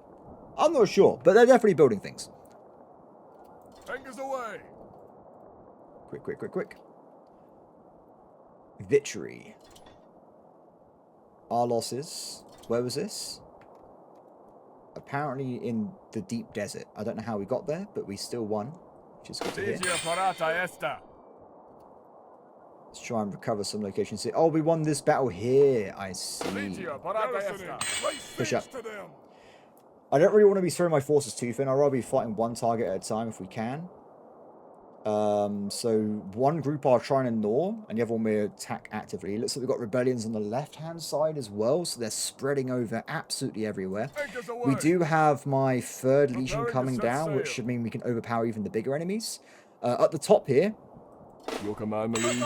I'm not sure, but they're definitely building things. Fingers away. Quick. Victory. Our losses. Where was this? Apparently in the deep desert. I don't know how we got there, but we still won, which is good to hear. Let's try and recover some locations here. Oh, we won this battle here. I see. Push up. I don't really want to be throwing my forces too thin. I'd rather be fighting one target at a time if we can. So one group are trying to gnaw, and the other one we attack actively. It looks like we've got rebellions on the left-hand side as well, so they're spreading over absolutely everywhere. We do have my third legion coming down, which should mean we can overpower even the bigger enemies. At the top here, your command, Malise.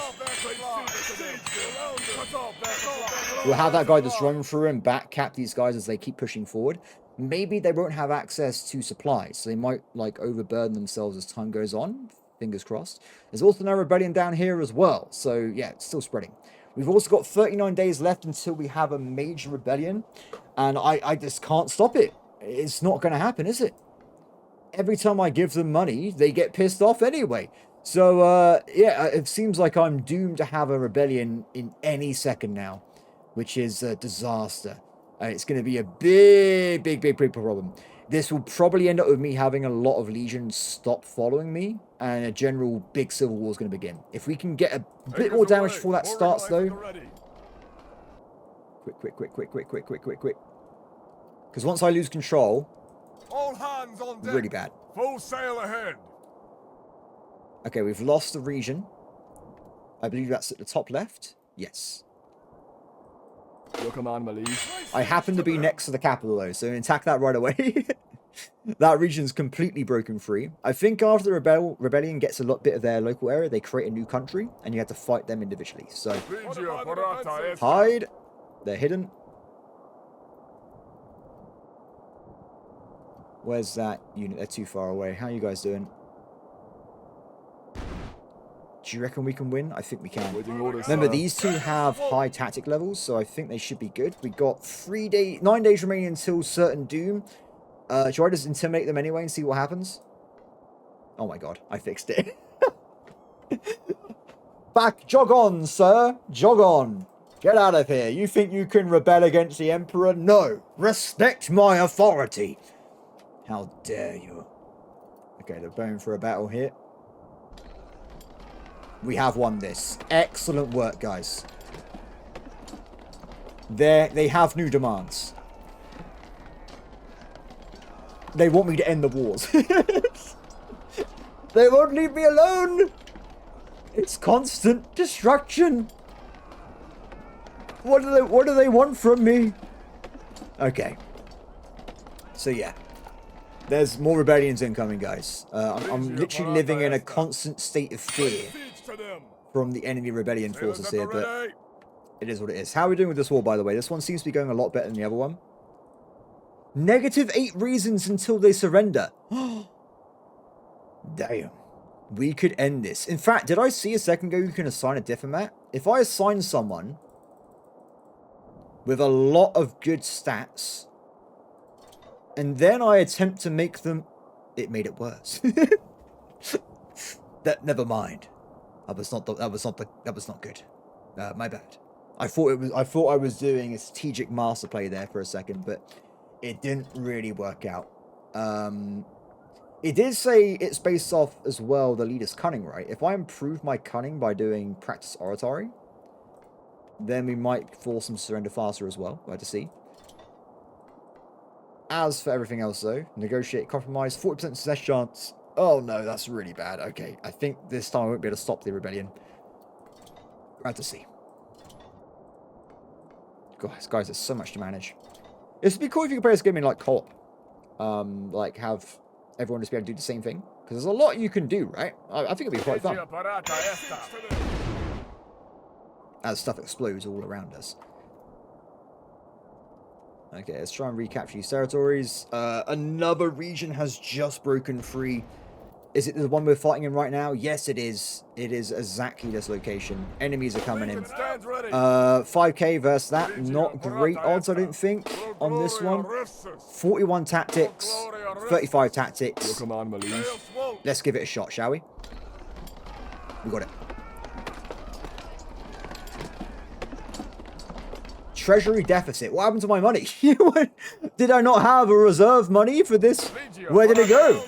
we'll have that guy just run through and back cap these guys as they keep pushing forward. Maybe they won't have access to supplies, so they might like overburden themselves as time goes on. Fingers crossed. There's also no rebellion down here as well, so yeah, it's still spreading. We've also got 39 days left until we have a major rebellion, and I just can't stop it. It's not going to happen, is it? Every time I give them money, they get pissed off anyway. So, yeah, it seems like I'm doomed to have a rebellion in any second now, which is a disaster. It's going to be a big problem. This will probably end up with me having a lot of legions stop following me, and a general big civil war is going to begin. If we can get a bit more damage before that starts, though. Quick. Because once I lose control, all hands on deck. Really bad. Full sail ahead. Okay, we've lost the region. I believe that's at the top left. Yes. Your command, Malise. I happen to be next to the capital, though, so attack that right away. That region's completely broken free. I think after the rebellion gets a bit of their local area, they create a new country, and you have to fight them individually. So, hide. They're hidden. Where's that unit? They're too far away. How are you guys doing? Do you reckon we can win? I think we can. Remember, these two have high tactic levels, so I think they should be good. We got 9 days remaining until certain doom. Should I just intimidate them anyway and see what happens? Oh my god, I fixed it. Back, jog on, sir. Jog on. Get out of here. You think you can rebel against the Emperor? No. Respect my authority. How dare you? Okay, they're going for a battle here. We have won this. Excellent work, guys. They have new demands. They want me to end the wars. They won't leave me alone. It's constant destruction. What do they want from me? Okay. So yeah. There's more rebellions incoming, guys. I'm literally living in a constant state of fear from the enemy rebellion forces here, but it is what it is. How are we doing with this war, by the way? This one seems to be going a lot better than the other one. -8 reasons until they surrender. Damn. We could end this. In fact, did I see a second ago you can assign a diplomat? If I assign someone with a lot of good stats, and then I attempt to make them... It made it worse. Never mind. That was not good. My bad. I thought I was doing a strategic master play there for a second, but it didn't really work out. It did say it's based off as well the leader's cunning, right? If I improve my cunning by doing practice oratory, then we might force them to surrender faster as well. We'll have to see. As for everything else, though, negotiate, compromise, 40% success chance. Oh no, that's really bad. Okay, I think this time I won't be able to stop the rebellion. Glad to see. Guys, there's so much to manage. It'd be cool if you could play this game in like co-op. Like have everyone just be able to do the same thing. Because there's a lot you can do, right? I think it'd be quite fun. As stuff explodes all around us. Okay, let's try and recapture these territories. Another region has just broken free. Is it the one we're fighting in right now? Yes, it is. It is exactly this location. Enemies are coming in. 5k versus that. Not great odds, I don't think, on this one. 41 tactics, 35 tactics. Let's give it a shot, shall we? We got it. Treasury deficit. What happened to my money? Did I not have a reserve money for this? Where did it go?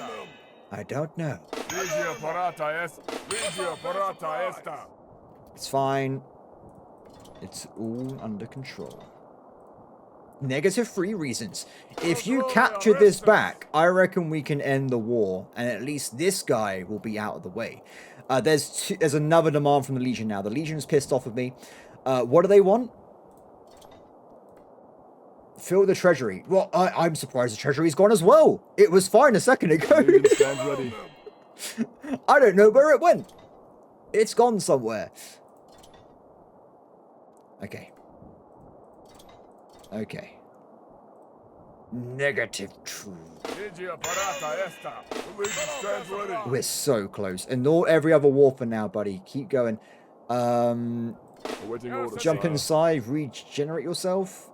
I don't know. It's fine. It's all under control. -3 reasons. If you capture this back, I reckon we can end the war, and at least this guy will be out of the way. There's another demand from the Legion now. The Legion is pissed off of me. What do they want? Fill the treasury. Well, I'm surprised the treasury's gone as well. It was fine a second ago. I don't know where it went. It's gone somewhere. Okay. Okay. -2. We're so close. Ignore every other war for now, buddy. Keep going. Jump inside. Regenerate yourself.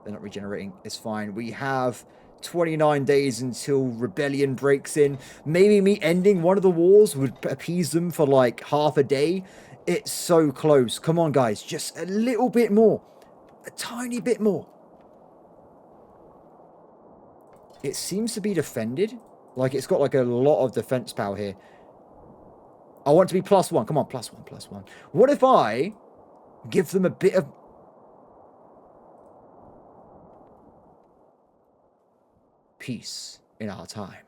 They're not regenerating. It's fine. We have 29 days until rebellion breaks in. Maybe me ending one of the wars would appease them for like half a day. It's so close. Come on, guys. Just a little bit more. A tiny bit more. It seems to be defended. Like, it's got like a lot of defense power here. I want to be +1. Come on, +1, +1. What if I give them a bit of... peace in our time?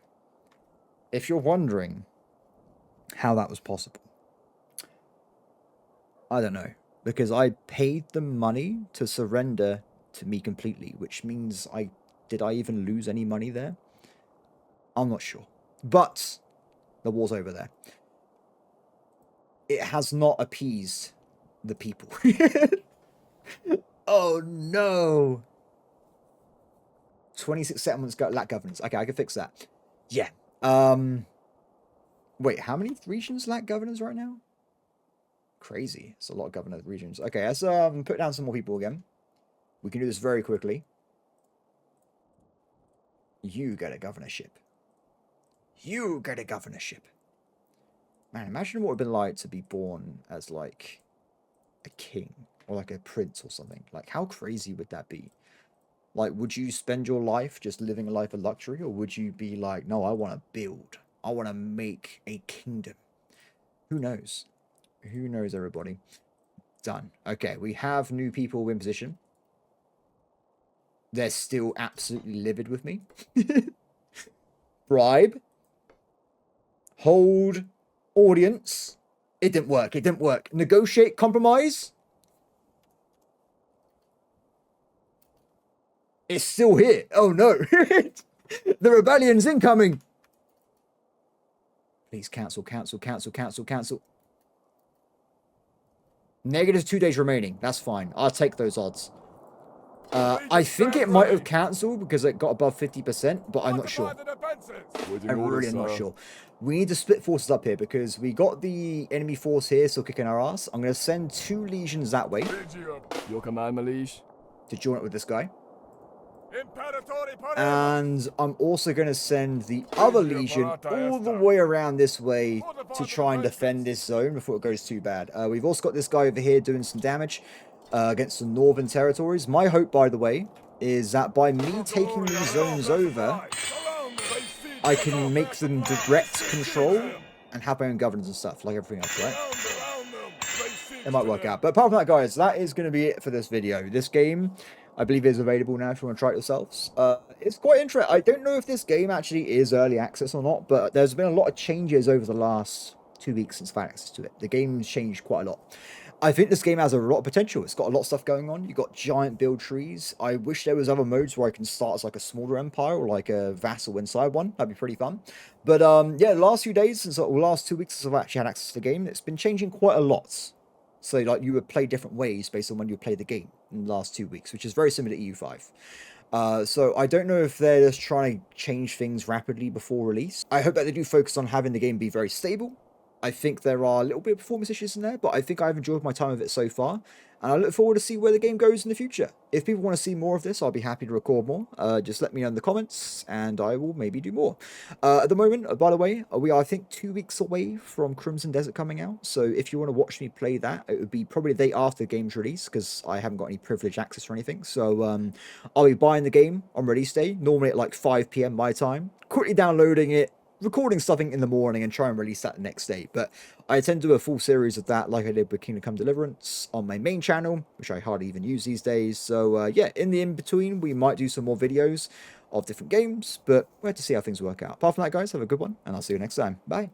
If you're wondering how that was possible, I don't know, because I paid them money to surrender to me completely, which means did I even lose any money there? I'm not sure, but the war's over there. It has not appeased the people. Oh no. 26 settlements lack governance. Okay, I can fix that. Yeah. Wait, how many regions lack governance right now? Crazy. It's a lot of governor regions. Okay, let's put down some more people again. We can do this very quickly. You get a governorship. You get a governorship. Man, imagine what it would have been like to be born as like a king or like a prince or something. Like, how crazy would that be? Like, would you spend your life just living a life of luxury? Or would you be like, no, I want to build. I want to make a kingdom. Who knows? Who knows, everybody? Done. Okay, we have new people in position. They're still absolutely livid with me. Bribe. Hold. Audience. It didn't work. It didn't work. Negotiate. Compromise. It's still here. Oh no. The rebellion's incoming. Please cancel, cancel, cancel, cancel, cancel. -2 days remaining. That's fine. I'll take those odds. I think it might have cancelled because it got above 50%, but I'm not sure. I'm really not sure. We need to split forces up here because we got the enemy force here still kicking our ass. I'm going to send 2 legions that way. Your command, my liege. To join up with this guy. And I'm also going to send the other legion all the way around this way to try and defend this zone before it goes too bad. We've also got this guy over here doing some damage against the northern territories. My hope, by the way, is that by me taking these zones over, I can make them direct control and have my own governance and stuff, like everything else, right? It might work out. But apart from that, guys, that is going to be it for this video. This game, I believe, is available now if you want to try it yourselves. It's quite interesting. I don't know if this game actually is early access or not, but there's been a lot of changes over the last 2 weeks since I've had access to it. The game's changed quite a lot. I think this game has a lot of potential. It's got a lot of stuff going on. You've got giant build trees. I wish there was other modes where I can start as like a smaller empire or like a vassal inside one. That'd be pretty fun. But yeah, the last few days, since the last 2 weeks since I've actually had access to the game, it's been changing quite a lot. So like you would play different ways based on when you play the game in the last 2 weeks, which is very similar to EU5. So I don't know if they're just trying to change things rapidly before release. I hope that they do focus on having the game be very stable. I think there are a little bit of performance issues in there, but I think I've enjoyed my time with it so far, and I look forward to see where the game goes in the future. If people want to see more of this, I'll be happy to record more. Just let me know in the comments, and I will maybe do more. At the moment, by the way, we are, I think, 2 weeks away from Crimson Desert coming out, so if you want to watch me play that, it would be probably the day after the game's release, because I haven't got any privileged access or anything, so I'll be buying the game on release day, normally at like 5 PM my time, quickly downloading it, recording something in the morning and try and release that the next day. But I tend to do a full series of that like I did with Kingdom Come Deliverance on my main channel, which I hardly even use these days. So yeah, in the in-between, we might do some more videos of different games, but we'll have to see how things work out. Apart from that, guys, have a good one, and I'll see you next time. Bye.